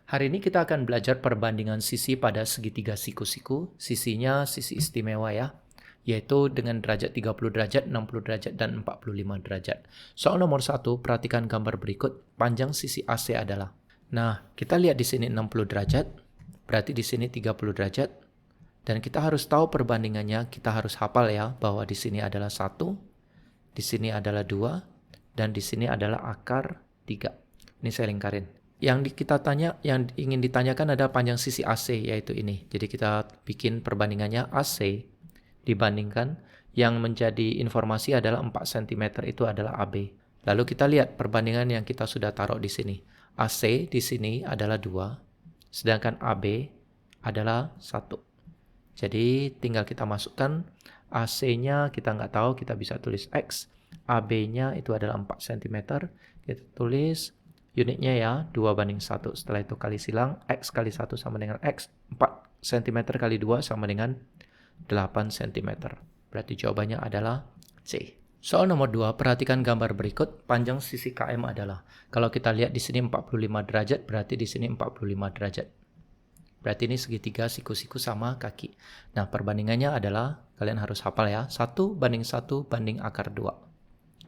Hari ini kita akan belajar perbandingan sisi pada segitiga siku-siku. Sisinya sisi istimewa ya, yaitu dengan derajat 30 derajat, 60 derajat, dan 45 derajat. Soal nomor 1, perhatikan gambar berikut. Panjang sisi AC adalah. Nah, kita lihat di sini 60 derajat, berarti di sini 30 derajat. Dan kita harus tahu perbandingannya, kita harus hafal ya, bahwa di sini adalah 1, di sini adalah 2, dan di sini adalah akar 3. Ini saya lingkarin. Yang ingin ditanyakan adalah panjang sisi AC, yaitu ini. Jadi kita bikin perbandingannya AC dibandingkan yang menjadi informasi adalah 4 cm itu adalah AB. Lalu kita lihat perbandingan yang kita sudah taruh di sini. AC di sini adalah 2, sedangkan AB adalah 1. Jadi tinggal kita masukkan AC-nya, kita nggak tahu, kita bisa tulis X. AB-nya itu adalah 4 cm. Kita tulis unitnya ya, 2:1. Setelah itu kali silang, X kali 1 sama dengan X. 4 cm kali 2 sama dengan 8 cm. Berarti jawabannya adalah C. Soal nomor 2, perhatikan gambar berikut. Panjang sisi KM adalah. Kalau kita lihat di sini 45 derajat, berarti di sini 45 derajat. Berarti ini segitiga siku-siku sama kaki. Nah, perbandingannya adalah, kalian harus hafal ya, 1:1 banding akar 2.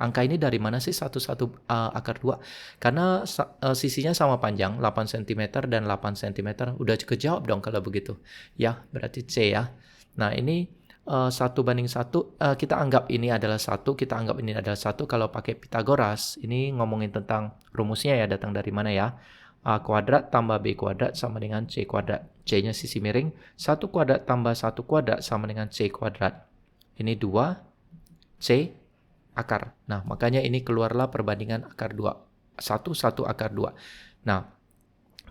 Angka ini dari mana sih 1 akar 2? Karena sisinya sama panjang, 8 cm dan 8 cm. Udah kejawab dong kalau begitu. Ya, berarti C ya. Nah, ini 1:1, kita anggap ini adalah 1, kita anggap ini adalah 1. Kalau pakai Pitagoras, ini ngomongin tentang rumusnya ya, datang dari mana ya. A kuadrat tambah B kuadrat sama dengan C kuadrat. C-nya sisi miring. 1 kuadrat tambah 1 kuadrat sama dengan C kuadrat. Ini 2, C akar. Nah, makanya ini keluarlah perbandingan akar 2. 1 akar 2. Nah,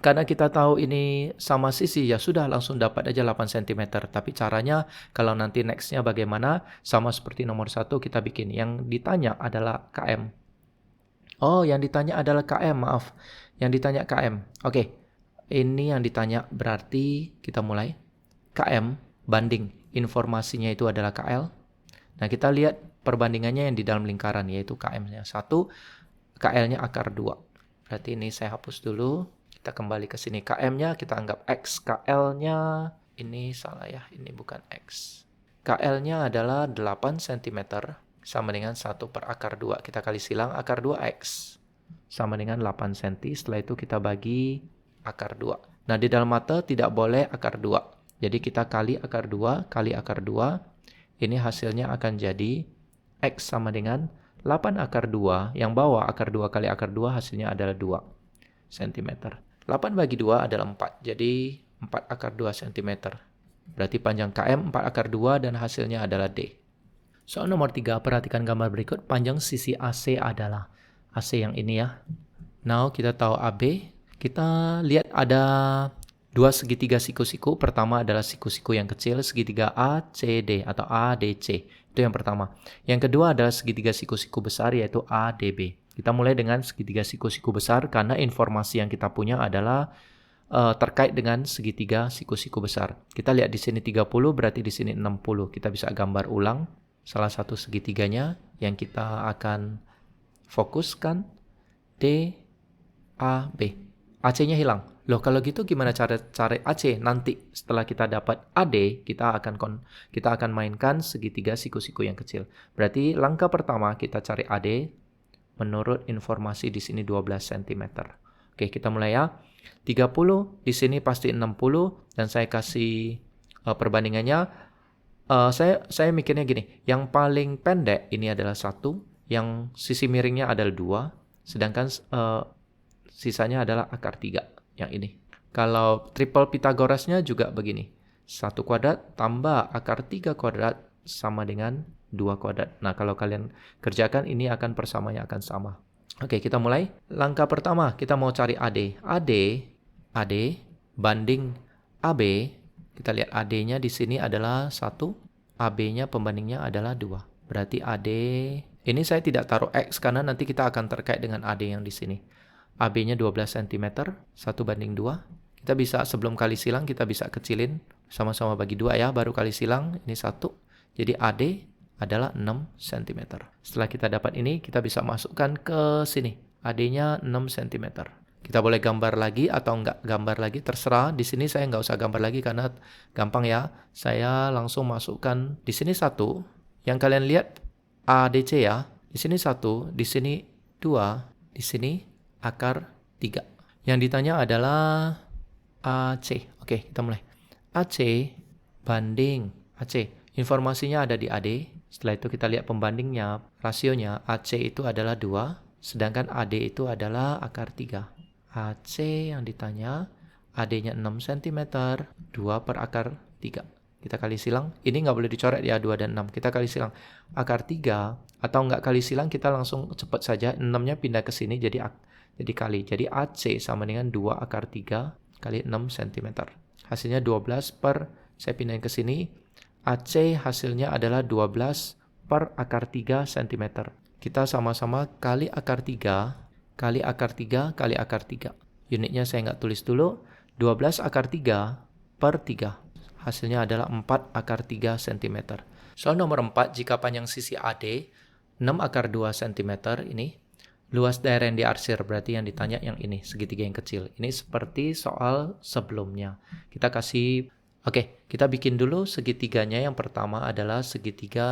karena kita tahu ini sama sisi, ya sudah langsung dapat aja 8 cm. Tapi caranya, kalau nanti next-nya bagaimana, sama seperti nomor 1 kita bikin. Yang ditanya adalah KM. Oh, yang ditanya adalah KM, maaf. Yang ditanya KM. Oke, ini yang ditanya, berarti kita mulai. KM banding informasinya itu adalah KL. Nah, kita lihat perbandingannya yang di dalam lingkaran, yaitu KM-nya 1, KL-nya akar 2. Berarti ini saya hapus dulu. Kita kembali ke sini. KM-nya kita anggap X. KL-nya, ini salah ya, ini bukan X. KL-nya adalah 8 cm sama dengan 1 per akar 2. Kita kali silang akar 2X. Sama dengan 8 cm. Setelah itu kita bagi akar 2. Nah, di dalam mata tidak boleh akar 2. Jadi kita kali akar 2, kali akar 2. Ini hasilnya akan jadi X sama dengan 8 akar 2. Yang bawah akar 2 kali akar 2 hasilnya adalah 2 cm. 8 bagi 2 adalah 4. Jadi 4 akar 2 cm. Berarti panjang KM 4 akar 2 dan hasilnya adalah D. Soal nomor 3, perhatikan gambar berikut. Panjang sisi AC adalah. AC yang ini ya. Now kita tahu AB. Kita lihat ada dua segitiga siku-siku. Pertama adalah siku-siku yang kecil, segitiga ACD atau ADC. Itu yang pertama. Yang kedua adalah segitiga siku-siku besar, yaitu ADB. Kita mulai dengan segitiga siku-siku besar karena informasi yang kita punya adalah terkait dengan segitiga siku-siku besar. Kita lihat di sini 30, berarti di sini 60. Kita bisa gambar ulang salah satu segitiganya yang kita akan fokuskan. D, A, B. AC-nya hilang. Loh, kalau gitu gimana cara cari AC? Nanti setelah kita dapat AD, kita akan mainkan segitiga siku-siku yang kecil. Berarti langkah pertama kita cari AD menurut informasi di sini 12 cm. Oke, kita mulai ya. 30 di sini pasti 60 dan saya kasih perbandingannya. Saya mikirnya gini, yang paling pendek ini adalah 1, yang sisi miringnya adalah 2, sedangkan sisanya adalah akar 3, yang ini. Kalau triple Pitagorasnya juga begini. 1 kuadrat tambah akar 3 kuadrat sama dengan 2 kuadrat. Nah, kalau kalian kerjakan, ini akan persamanya akan sama. Oke, kita mulai. Langkah pertama, kita mau cari AD. AD banding AB. Kita lihat AD-nya di sini adalah 1, AB-nya pembandingnya adalah 2. Berarti AD, ini saya tidak taruh X karena nanti kita akan terkait dengan AD yang di sini. AB-nya 12 cm, 1:2. Kita bisa sebelum kali silang kita bisa kecilin, sama-sama bagi 2 ya, baru kali silang, ini 1. Jadi AD adalah 6 cm. Setelah kita dapat ini, kita bisa masukkan ke sini. AD-nya 6 cm. Kita boleh gambar lagi atau nggak gambar lagi, terserah. Di sini saya nggak usah gambar lagi karena gampang ya. Saya langsung masukkan di sini 1. Yang kalian lihat ADC ya. Di sini 1, di sini 2, di sini akar 3. Yang ditanya adalah AC. Oke, kita mulai. AC banding AC. Informasinya ada di AD. Setelah itu kita lihat pembandingnya, rasionya. AC itu adalah 2, sedangkan AD itu adalah akar 3. AC yang ditanya, AD-nya 6 cm, 2 per akar 3. Kita kali silang. Ini nggak boleh dicoret ya, 2 dan 6. Kita kali silang. Akar 3, atau nggak kali silang, kita langsung cepat saja. 6-nya pindah ke sini, jadi kali. Jadi AC sama dengan 2 akar 3 kali 6 cm. Hasilnya 12 per, saya pindahin ke sini. AC hasilnya adalah 12 per akar 3 cm. Kita sama-sama kali akar 3, kali akar 3, kali akar 3. Unitnya saya nggak tulis dulu. 12 akar 3 per 3. Hasilnya adalah 4 akar 3 cm. Soal nomor 4, jika panjang sisi AD 6 akar 2 cm ini, luas daerah yang diarsir, berarti yang ditanya yang ini, segitiga yang kecil. Ini seperti soal sebelumnya. Kita kasih, oke, kita bikin dulu segitiganya. Yang pertama adalah segitiga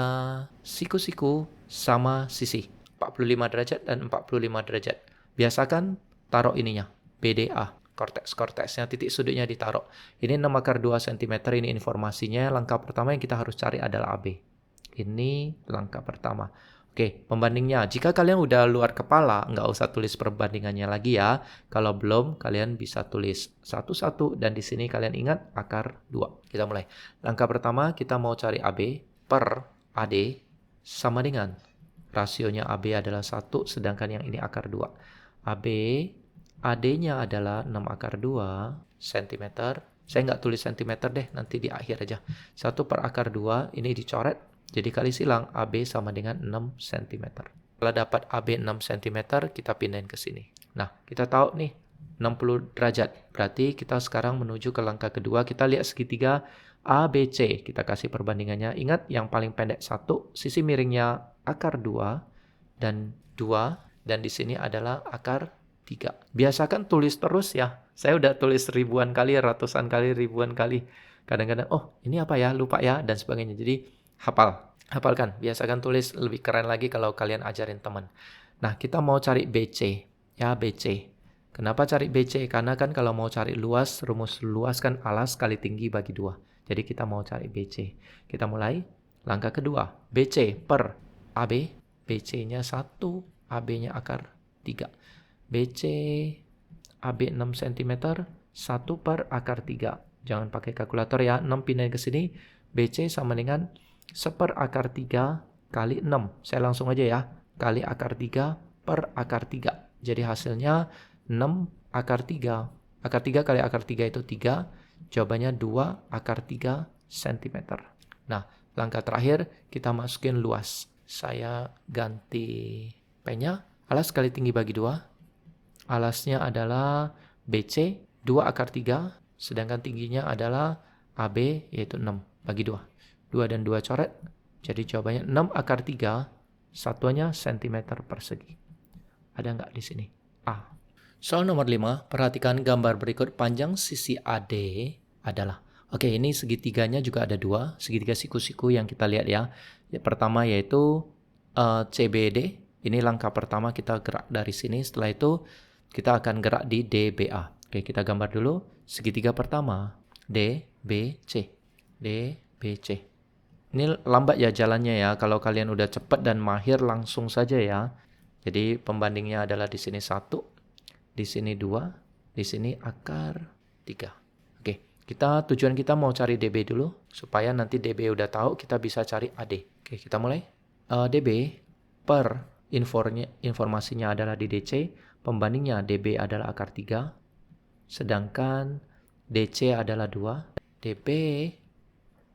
siku-siku sama sisi. 45 derajat dan 45 derajat. Biasakan taruh ininya, BDA. Korteks-korteksnya, titik sudutnya ditaruh. Ini 6 akar 2 cm, ini informasinya. Langkah pertama yang kita harus cari adalah AB. Ini langkah pertama. Oke, pembandingnya. Jika kalian udah luar kepala, nggak usah tulis perbandingannya lagi ya. Kalau belum, kalian bisa tulis satu-satu. Dan di sini kalian ingat akar 2. Kita mulai. Langkah pertama, kita mau cari AB per AD sama dengan rasionya AB adalah 1, sedangkan yang ini akar 2. AB, AD-nya adalah 6 akar 2 cm. Saya nggak tulis cm deh, nanti di akhir aja. 1 per akar 2, ini dicoret. Jadi kali silang, AB sama dengan 6 cm. Setelah dapat AB 6 cm, kita pindahin ke sini. Nah, kita tahu nih, 60 derajat. Berarti kita sekarang menuju ke langkah kedua. Kita lihat segitiga ABC. Kita kasih perbandingannya. Ingat, yang paling pendek 1, sisi miringnya akar 2, dan 2, dan di sini adalah akar 3. Biasakan tulis terus ya. Saya udah tulis ribuan kali, ratusan kali, ribuan kali. Kadang-kadang, oh ini apa ya, lupa ya, dan sebagainya. Jadi hafalkan. Biasakan tulis, lebih keren lagi kalau kalian ajarin teman. Nah, kita mau cari BC. Ya, BC. Kenapa cari BC? Karena kan kalau mau cari luas, rumus luas kan alas kali tinggi bagi 2. Jadi kita mau cari BC. Kita mulai. Langkah kedua, BC per AB. BC-nya 1, AB-nya akar 3. BC AB 6 cm, 1 per akar 3. Jangan pakai kalkulator ya, 6 pindahin ke sini. BC sama dengan 1 per akar 3 kali 6. Saya langsung aja ya, kali akar 3 per akar 3. Jadi hasilnya 6 akar 3. Akar 3 kali akar 3 itu 3. Jawabannya 2 akar 3 cm. Nah, langkah terakhir kita masukin luas. Saya ganti pennya. Alas kali tinggi bagi 2. Alasnya adalah BC, 2 akar 3, sedangkan tingginya adalah AB, yaitu 6 bagi 2. 2 dan 2 coret, jadi jawabannya 6 akar 3, satuannya cm persegi. Ada nggak di sini? A. Soal nomor 5, perhatikan gambar berikut. Panjang sisi AD adalah, oke, ini segitiganya juga ada 2, segitiga siku-siku yang kita lihat ya. Pertama yaitu CBD, ini langkah pertama kita gerak dari sini, setelah itu kita akan gerak di DBA. Oke, kita gambar dulu. Segitiga pertama, DBC. DBC. Ini lambat ya jalannya ya. Kalau kalian udah cepat dan mahir, langsung saja ya. Jadi pembandingnya adalah di sini 1, di sini 2, di sini akar 3. Oke, tujuan kita mau cari DB dulu. Supaya nanti DB udah tahu, kita bisa cari AD. Oke, kita mulai. DB per informasinya adalah di DC. Pembandingnya DB adalah akar 3, sedangkan DC adalah 2. DB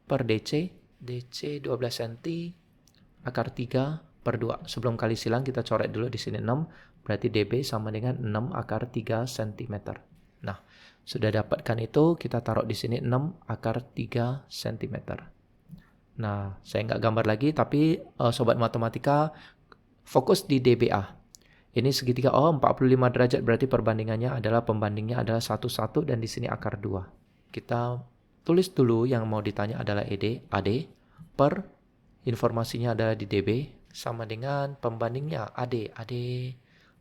per DC 12 cm, akar 3 per 2. Sebelum kali silang kita coret dulu di sini 6, berarti DB sama dengan 6 akar 3 cm. Nah, sudah dapatkan itu, kita taruh di sini 6 akar 3 cm. Nah, saya nggak gambar lagi, tapi sobat matematika fokus di DBA. Ini segitiga, 45 derajat berarti perbandingannya adalah pembandingnya adalah 1, dan di sini akar 2. Kita tulis dulu yang mau ditanya adalah AD per informasinya adalah di DB sama dengan pembandingnya AD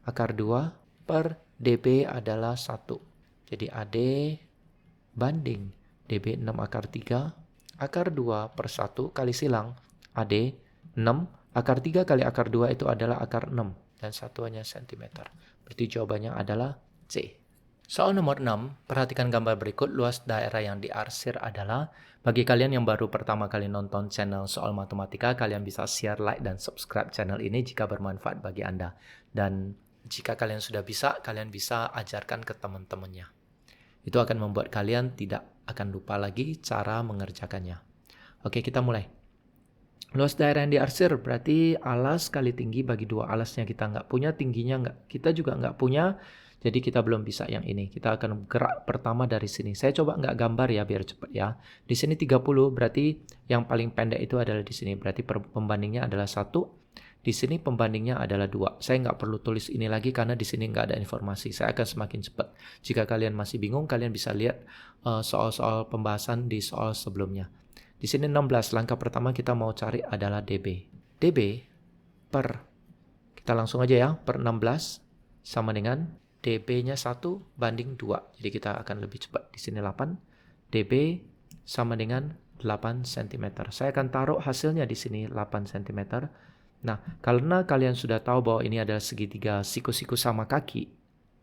akar 2 per DB adalah 1. Jadi AD banding DB 6 akar 3 akar 2 per 1 kali silang AD 6 akar 3 kali akar 2 itu adalah akar 6 dan satuannya cm. Berarti jawabannya adalah C. Soal nomor 6, perhatikan gambar berikut. Luas daerah yang diarsir adalah, bagi kalian yang baru pertama kali nonton channel Soal Matematika, kalian bisa share, like, dan subscribe channel ini jika bermanfaat bagi Anda. Dan jika kalian sudah bisa, kalian bisa ajarkan ke teman-temannya. Itu akan membuat kalian tidak akan lupa lagi cara mengerjakannya. Oke, kita mulai. Luas daerah yang diarsir berarti alas kali tinggi bagi 2. Alasnya kita nggak punya, tingginya kita juga nggak punya. Jadi kita belum bisa yang ini. Kita akan gerak pertama dari sini. Saya coba nggak gambar ya biar cepat ya. Di sini 30 berarti yang paling pendek itu adalah di sini. Berarti pembandingnya adalah 1. Di sini pembandingnya adalah 2. Saya nggak perlu tulis ini lagi karena di sini nggak ada informasi. Saya akan semakin cepat. Jika kalian masih bingung, kalian bisa lihat soal-soal pembahasan di soal sebelumnya. Di sini 16. Langkah pertama kita mau cari adalah DB. DB per, kita langsung aja ya, per 16 sama dengan DB-nya 1 banding 2. Jadi kita akan lebih cepat. Di sini 8. DB sama dengan 8 cm. Saya akan taruh hasilnya di sini 8 cm. Nah, karena kalian sudah tahu bahwa ini adalah segitiga siku-siku sama kaki,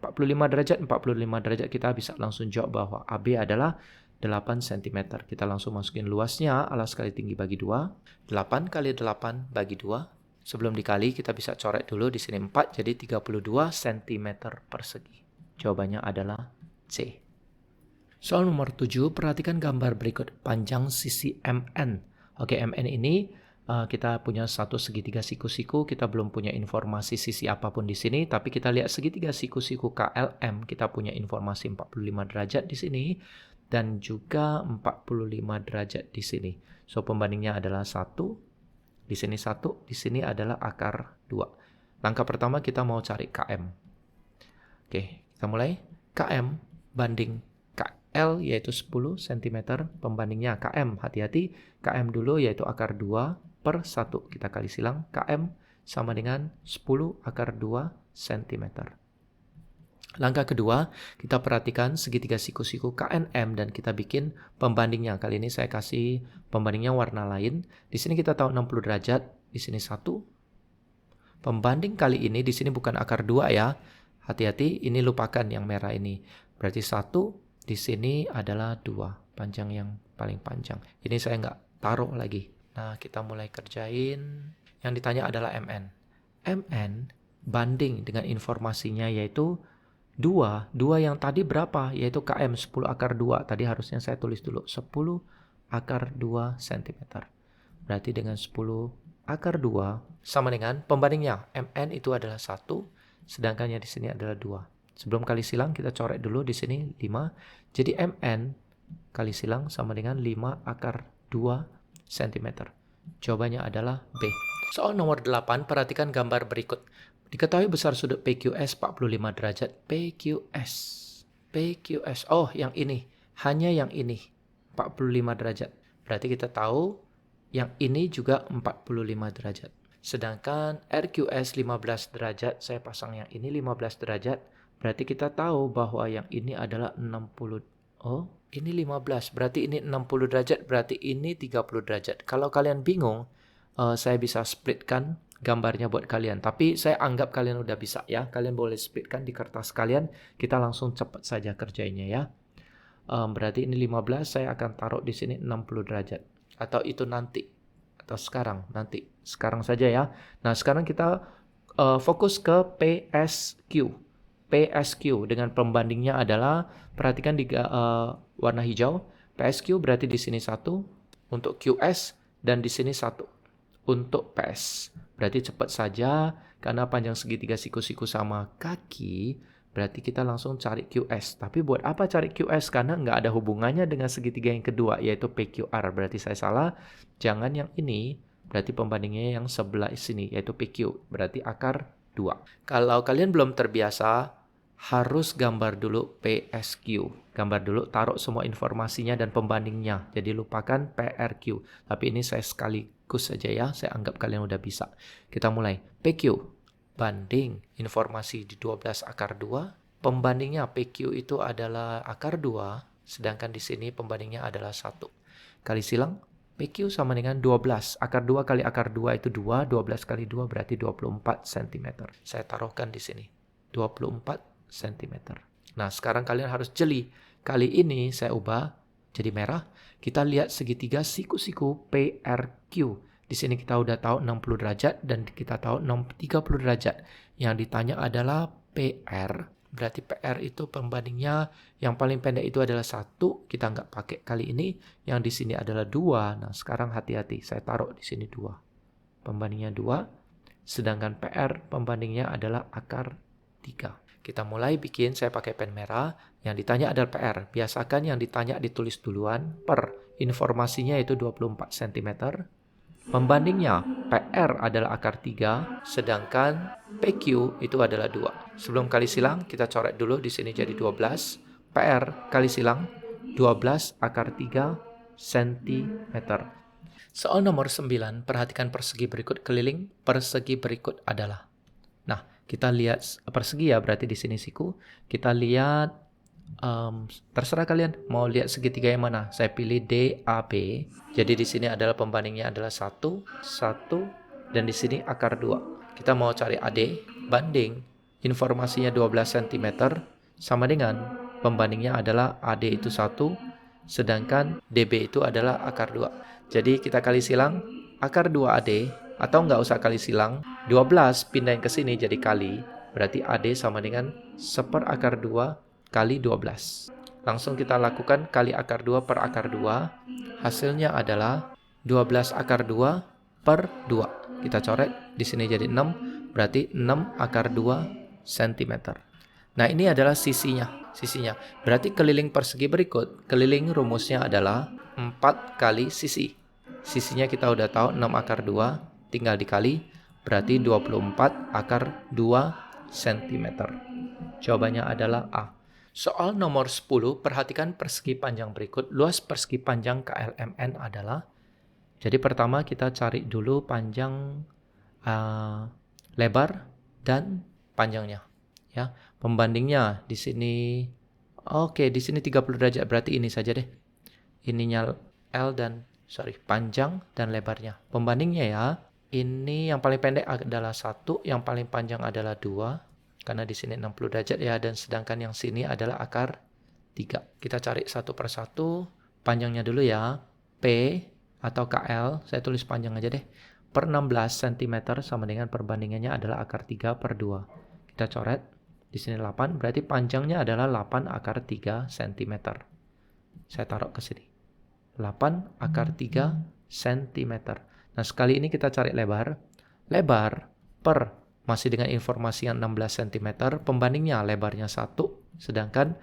45 derajat, kita bisa langsung jawab bahwa AB adalah 8 cm. Kita langsung masukin luasnya, alas kali tinggi bagi 2. 8 kali 8 bagi 2. Sebelum dikali, kita bisa coret dulu. Di sini 4, jadi 32 cm persegi. Jawabannya adalah C. Soal nomor 7, perhatikan gambar berikut. Panjang sisi MN. Oke, MN ini kita punya satu segitiga siku-siku. Kita belum punya informasi sisi apapun di sini. Tapi kita lihat segitiga siku-siku KLM. Kita punya informasi 45 derajat di sini. Dan juga 45 derajat di sini. So, pembandingnya adalah 1. Di sini 1, di sini adalah akar 2. Langkah pertama kita mau cari KM. Oke, kita mulai. KM banding KL yaitu 10 cm. Pembandingnya KM, hati-hati. KM dulu yaitu akar 2 per 1. Kita kali silang. KM sama dengan 10 akar 2 cm. Langkah kedua, kita perhatikan segitiga siku-siku KNM dan kita bikin pembandingnya. Kali ini saya kasih pembandingnya warna lain. Di sini kita tahu 60 derajat, di sini 1. Pembanding kali ini di sini bukan akar 2 ya. Hati-hati, ini lupakan yang merah ini. Berarti 1, di sini adalah 2. Panjang yang paling panjang. Ini saya nggak taruh lagi. Nah, kita mulai kerjain. Yang ditanya adalah MN. MN banding dengan informasinya yaitu 2 yang tadi berapa? Yaitu KM 10 akar 2. Tadi harusnya saya tulis dulu 10 akar 2 cm. Berarti dengan 10 akar 2 sama dengan pembandingnya. MN itu adalah 1, sedangkan yang di sini adalah 2. Sebelum kali silang kita coret dulu di sini 5. Jadi MN kali silang sama dengan 5 akar 2 cm. Jawabannya adalah B. Soal nomor 8, perhatikan gambar berikut. Diketahui besar sudut PQS 45 derajat. PQS. Oh, yang ini. Hanya yang ini. 45 derajat. Berarti kita tahu yang ini juga 45 derajat. Sedangkan RQS 15 derajat. Saya pasang yang ini 15 derajat. Berarti kita tahu bahwa yang ini adalah 60. Oh, ini 15. Berarti ini 60 derajat. Berarti ini 30 derajat. Kalau kalian bingung, saya bisa splitkan gambarnya buat kalian. Tapi saya anggap kalian udah bisa ya. Kalian boleh splitkan di kertas kalian. Kita langsung cepat saja kerjainnya ya. Berarti ini 15. Saya akan taruh di sini 60 derajat. Atau itu nanti. Atau sekarang. Nanti. Sekarang saja ya. Nah sekarang kita fokus ke PSQ. PSQ dengan pembandingnya adalah, perhatikan di warna hijau. PSQ berarti di sini 1 untuk QS dan di sini 1 untuk PS. Berarti cepat saja, karena panjang segitiga siku-siku sama kaki, berarti kita langsung cari QS. Tapi buat apa cari QS? Karena nggak ada hubungannya dengan segitiga yang kedua, yaitu PQR. Berarti saya salah, jangan yang ini, berarti pembandingnya yang sebelah sini, yaitu PQ. Berarti akar 2. Kalau kalian belum terbiasa, harus gambar dulu PSQ. Gambar dulu, taruh semua informasinya dan pembandingnya. Jadi lupakan PRQ. Tapi ini saya sekaligus saja ya, saya anggap kalian udah bisa. Kita mulai. PQ, banding informasi di 12 akar 2. Pembandingnya PQ itu adalah akar 2, sedangkan di sini pembandingnya adalah 1. Kali silang, PQ sama dengan 12. Akar 2 kali akar 2 itu 2. 12 kali 2 berarti 24 cm. Saya taruhkan di sini. 24 cm. Nah, sekarang kalian harus jeli. Kali ini saya ubah jadi merah. Kita lihat segitiga siku-siku PRQ. Di sini kita udah tahu 60 derajat dan kita tahu 30 derajat. Yang ditanya adalah PR. Berarti PR itu pembandingnya yang paling pendek itu adalah 1. Kita nggak pakai kali ini. Yang di sini adalah 2. Nah, sekarang hati-hati. Saya taruh di sini 2. Pembandingnya 2. Sedangkan PR pembandingnya adalah akar 3. Kita mulai bikin, saya pakai pen merah. Yang ditanya adalah PR. Biasakan yang ditanya ditulis duluan. Per informasinya itu 24 cm. Pembandingnya PR adalah akar 3, sedangkan PQ itu adalah 2. Sebelum kali silang, kita coret dulu di sini jadi 12. PR kali silang 12 akar 3 cm. Soal nomor 9, perhatikan persegi berikut keliling. Persegi berikut adalah. Nah, kita lihat persegi ya, berarti di sini siku. Kita lihat terserah kalian mau lihat segitiga yang mana. Saya pilih DAB. Jadi di sini adalah pembandingnya adalah 1, 1 dan di sini akar 2. Kita mau cari AD, banding informasinya 12 cm sama dengan pembandingnya adalah AD itu 1, sedangkan DB itu adalah akar 2. Jadi kita kali silang akar 2 AD atau nggak usah kali silang, 12 pindahin ke sini jadi kali, berarti AD sama dengan 1/2 akar 2 kali 12. Langsung kita lakukan kali akar 2 per akar 2. Hasilnya adalah 12 akar 2 per 2. Kita coret, di sini jadi 6, berarti 6 akar 2 cm. Nah, ini adalah sisinya. Berarti keliling persegi berikut, keliling rumusnya adalah 4 kali sisi. Sisinya kita udah tahu 6 akar 2, tinggal dikali, berarti 24 akar 2 cm. Jawabannya adalah A. Soal nomor 10, perhatikan persegi panjang berikut. Luas persegi panjang KLMN adalah, jadi pertama kita cari dulu panjang lebar dan panjangnya. Ya, pembandingnya di sini, oke, di sini 30 derajat, berarti ini saja deh. Ininya L dan, panjang dan lebarnya. Pembandingnya ya, ini yang paling pendek adalah 1, yang paling panjang adalah 2. Karena di sini 60 derajat ya, dan sedangkan yang sini adalah akar 3. Kita cari satu per satu. Panjangnya dulu ya. P atau KL, saya tulis panjang aja deh. Per 16 cm sama dengan perbandingannya adalah akar 3 per 2. Kita coret. Di sini 8, berarti panjangnya adalah 8 akar 3 cm. Saya taruh ke sini. 8 akar 3 cm. Nah, sekali ini kita cari lebar. Lebar per masih dengan informasi yang 16 cm, pembandingnya lebarnya 1, sedangkan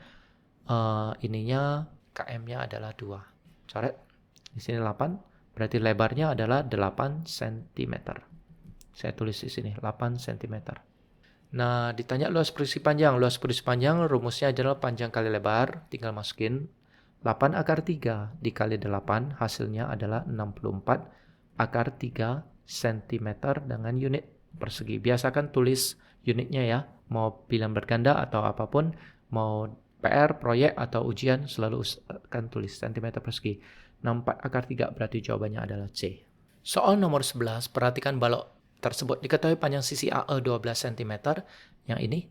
ininya KM-nya adalah 2. Coret. Di sini 8, berarti lebarnya adalah 8 cm. Saya tulis di sini 8 cm. Nah, ditanya luas persegi panjang. Luas persegi panjang rumusnya adalah panjang kali lebar, tinggal masukin 8 akar 3 dikali 8, hasilnya adalah 64 akar 3 cm dengan unit persegi. Biasakan tulis unitnya ya, mau bilang berganda atau apapun, mau PR, proyek atau ujian, selalu akan tulis cm persegi. 64 akar 3 berarti jawabannya adalah C. Soal nomor 11, perhatikan balok tersebut. Diketahui panjang sisi AE 12 cm yang ini,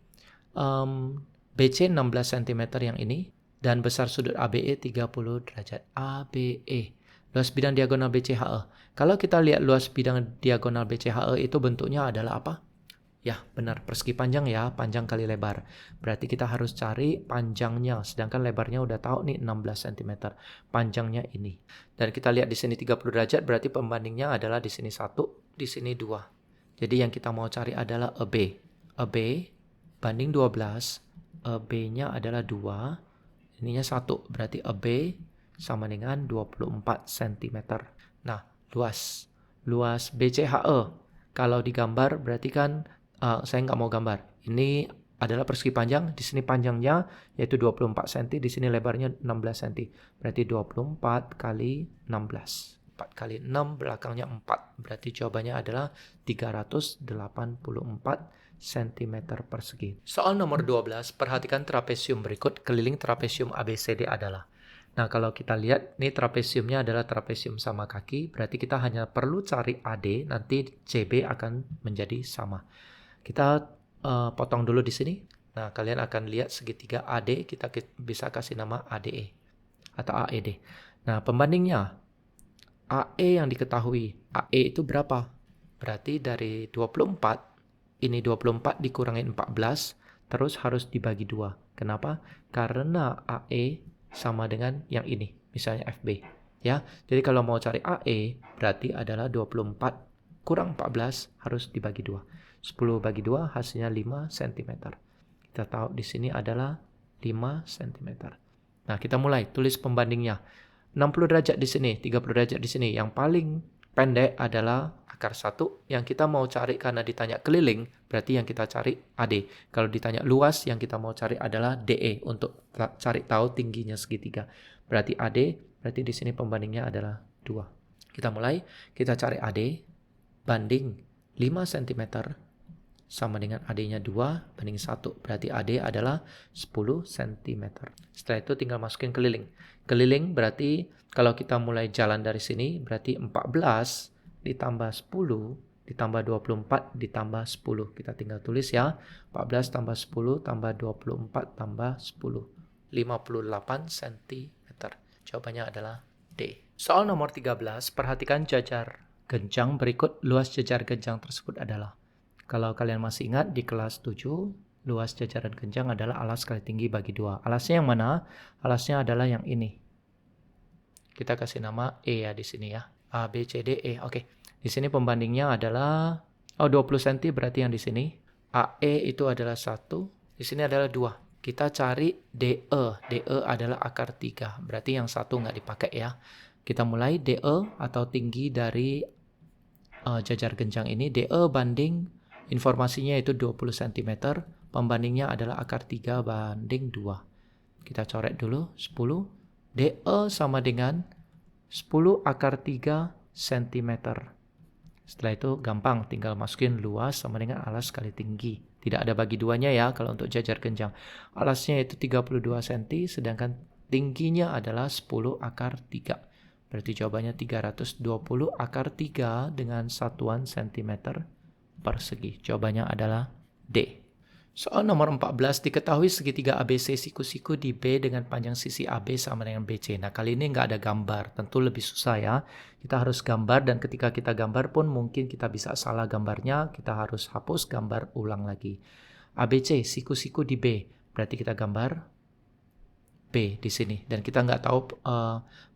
BC 16 cm yang ini, dan besar sudut ABE 30 derajat. ABE. Luas bidang diagonal BCHE. Kalau kita lihat luas bidang diagonal BCHE itu bentuknya adalah apa? Ya, benar. Persegi panjang ya. Panjang kali lebar. Berarti kita harus cari panjangnya. Sedangkan lebarnya udah tahu nih 16 cm. Panjangnya ini. Dan kita lihat di sini 30 derajat. Berarti pembandingnya adalah di sini 1, di sini 2. Jadi yang kita mau cari adalah EB. EB banding 12. EB-nya adalah 2. Ininya 1. Berarti EB sama dengan 24 cm. Nah, luas BCHE. Kalau digambar berarti kan saya nggak mau gambar. Ini adalah persegi panjang, di sini panjangnya yaitu 24 cm, di sini lebarnya 16 cm. Berarti 24 kali 16. 4 kali 6, belakangnya 4. Berarti jawabannya adalah 384 cm persegi. Soal nomor 12, perhatikan trapesium berikut. Keliling trapesium ABCD adalah. Nah, kalau kita lihat, ini trapesiumnya adalah trapesium sama kaki. Berarti kita hanya perlu cari AD, nanti CB akan menjadi sama. Kita potong dulu di sini. Nah, kalian akan lihat segitiga AD, kita bisa kasih nama ADE atau AED. Nah, pembandingnya AE yang diketahui, AE itu berapa? Berarti dari 24, ini 24 dikurangi 14, terus harus dibagi 2. Kenapa? Karena AE sama dengan yang ini, misalnya FB. Ya, jadi kalau mau cari AE, berarti adalah 24 kurang 14 harus dibagi 2. 10 bagi 2 hasilnya 5 cm. Kita tahu di sini adalah 5 cm. Nah, kita mulai tulis pembandingnya. 60 derajat di sini, 30 derajat di sini. Yang paling pendek adalah akar 1. Yang kita mau cari karena ditanya keliling, berarti yang kita cari AD. Kalau ditanya luas, yang kita mau cari adalah DE untuk cari tahu tingginya segitiga. Berarti AD, berarti di sini pembandingnya adalah 2. Kita mulai, kita cari AD, banding 5 cm sama dengan AD-nya 2 banding 1. Berarti AD adalah 10 cm. Setelah itu tinggal masukin keliling. Keliling berarti kalau kita mulai jalan dari sini, berarti 14 ditambah 10 ditambah 24 ditambah 10. Kita tinggal tulis ya. 14 tambah 10 tambah 24 tambah 10. 58 cm. Jawabannya adalah D. Soal nomor 13, perhatikan jajar genjang berikut. Luas jajar genjang tersebut adalah. Kalau kalian masih ingat di kelas 7, luas jajaran genjang adalah alas kali tinggi bagi 2. Alasnya yang mana? Alasnya adalah yang ini. Kita kasih nama E ya di sini ya. A, B, C, D, E. Oke. Di sini pembandingnya adalah 20 cm berarti yang di sini. AE itu adalah 1. Di sini adalah 2. Kita cari DE. DE adalah akar 3. Berarti yang 1 nggak dipakai ya. Kita mulai DE atau tinggi dari jajar genjang ini. DE banding informasinya itu 20 cm. Pembandingnya adalah akar 3 banding 2. Kita coret dulu 10. DE sama dengan 10 akar 3 cm. Setelah itu gampang, tinggal masukin luas sama dengan alas kali tinggi. Tidak ada bagi duanya ya kalau untuk jajar genjang. Alasnya itu 32 cm, sedangkan tingginya adalah 10 akar 3. Berarti jawabannya 320 akar 3 dengan satuan cm persegi. Jawabannya adalah D. Soal nomor 14, diketahui segitiga ABC siku-siku di B dengan panjang sisi AB sama dengan BC. Nah, kali ini nggak ada gambar. Tentu lebih susah ya. Kita harus gambar dan ketika kita gambar pun mungkin kita bisa salah gambarnya. Kita harus hapus gambar ulang lagi. ABC, siku-siku di B. Berarti kita gambar B di sini. Dan kita nggak tahu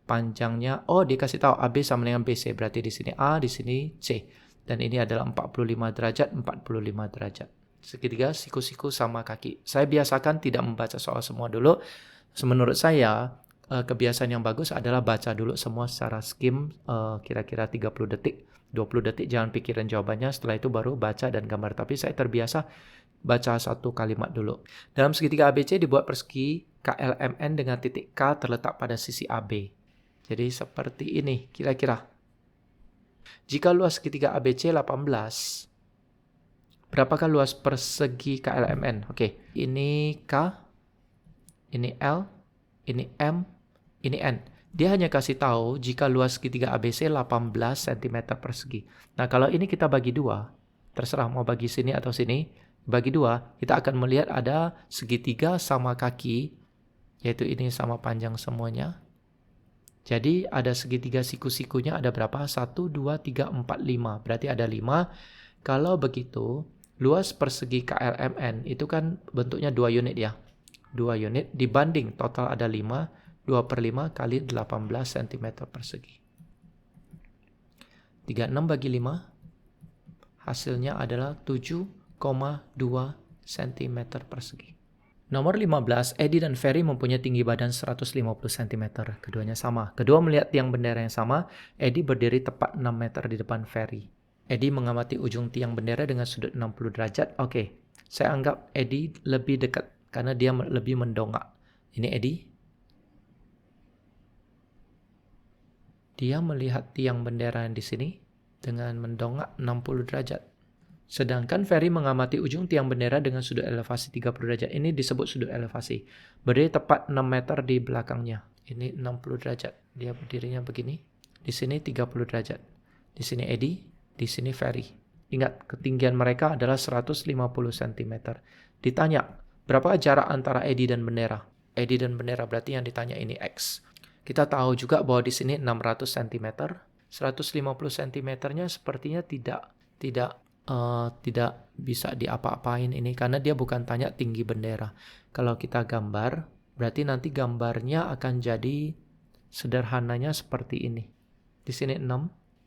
panjangnya. Oh, dikasih tahu AB sama dengan BC. Berarti di sini A, di sini C. Dan ini adalah 45 derajat, 45 derajat. Segitiga siku-siku sama kaki. Saya biasakan tidak membaca soal semua dulu. Menurut saya, kebiasaan yang bagus adalah baca dulu semua secara skim, kira-kira 30 detik, 20 detik, jangan pikirin jawabannya. Setelah itu baru baca dan gambar. Tapi saya terbiasa baca satu kalimat dulu. Dalam segitiga ABC dibuat persegi KLMN dengan titik K terletak pada sisi AB. Jadi seperti ini kira-kira. Jika luas segitiga ABC 18, berapakah luas persegi KLMN? Oke, ini K, ini L, ini M, ini N. Dia hanya kasih tahu jika luas segitiga ABC 18 cm persegi. Nah, kalau ini kita bagi 2, terserah mau bagi sini atau sini, bagi 2, kita akan melihat ada segitiga sama kaki, yaitu ini sama panjang semuanya. Jadi ada segitiga siku-sikunya ada berapa? 1, 2, 3, 4, 5. Berarti ada 5. Kalau begitu, luas persegi KLMN itu kan bentuknya 2 unit ya. 2 unit dibanding total ada 5. 2 per 5 kali 18 cm persegi. 36 bagi 5. Hasilnya adalah 7,2 cm persegi. Nomor 15, Eddie dan Ferry mempunyai tinggi badan 150 cm. Keduanya sama. Kedua melihat tiang bendera yang sama. Eddie berdiri tepat 6 meter di depan Ferry. Eddie mengamati ujung tiang bendera dengan sudut 60 derajat. Oke, saya anggap Eddie lebih dekat karena dia lebih mendongak. Ini Eddie. Dia melihat tiang bendera yang di sini dengan mendongak 60 derajat. Sedangkan Ferry mengamati ujung tiang bendera dengan sudut elevasi 30 derajat. Ini disebut sudut elevasi. Berdiri tepat 6 meter di belakangnya. Ini 60 derajat. Dia berdirinya begini. Di sini 30 derajat. Di sini Eddie, di sini Ferry. Ingat, ketinggian mereka adalah 150 cm. Ditanya, berapa jarak antara Eddie dan bendera? Eddie dan bendera berarti yang ditanya ini X. Kita tahu juga bahwa di sini 600 cm. 150 cm-nya sepertinya tidak bisa diapa-apain ini karena dia bukan tanya tinggi bendera. Kalau kita gambar, berarti nanti gambarnya akan jadi sederhananya seperti ini. Di sini 6,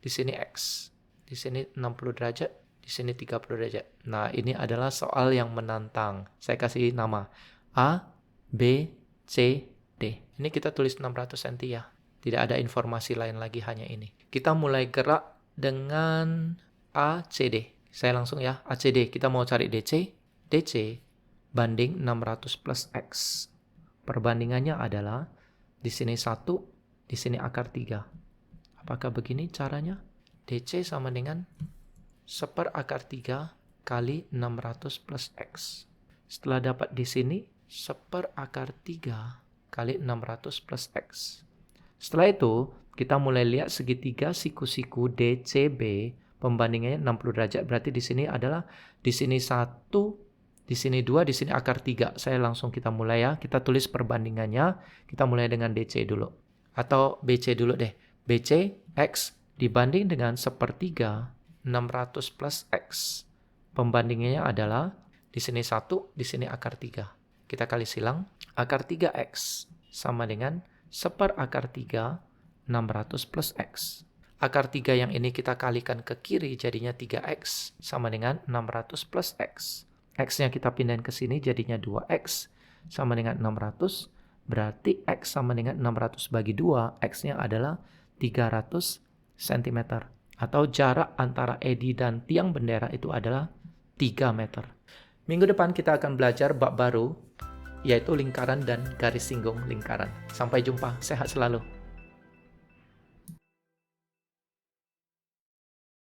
di sini X. Di sini 60 derajat, di sini 30 derajat. Nah, ini adalah soal yang menantang. Saya kasih nama A, B, C, D. Ini kita tulis 600 cm ya. Tidak ada informasi lain lagi, hanya ini. Kita mulai gerak dengan ACD. Saya langsung ya, ACD. Kita mau cari DC. DC banding 600 plus X. Perbandingannya adalah di sini 1, di sini akar 3. Apakah begini caranya? DC sama dengan 1/3 kali 600 plus X. Setelah dapat di sini, 1/3 kali 600 plus X. Setelah itu, kita mulai lihat segitiga siku-siku DCB, pembandingannya 60 derajat. Berarti di sini adalah, di sini 1, di sini 2, di sini akar 3. Saya langsung kita mulai ya. Kita tulis perbandingannya. Kita mulai dengan DC dulu. Atau BC dulu deh. BC, X, dibanding dengan 1/3 600 plus X. Pembandingannya adalah di sini 1, di sini akar 3. Kita kali silang. Akar 3X sama dengan 1/3 600 plus X. Akar 3 yang ini kita kalikan ke kiri jadinya 3X sama dengan 600 plus X. X-nya kita pindahin ke sini jadinya 2X sama dengan 600. Berarti X sama dengan 600 bagi 2. X-nya adalah 300 cm. Atau jarak antara Eddie dan tiang bendera itu adalah 3 meter. Minggu depan kita akan belajar bab baru, yaitu lingkaran dan garis singgung lingkaran. Sampai jumpa, sehat selalu.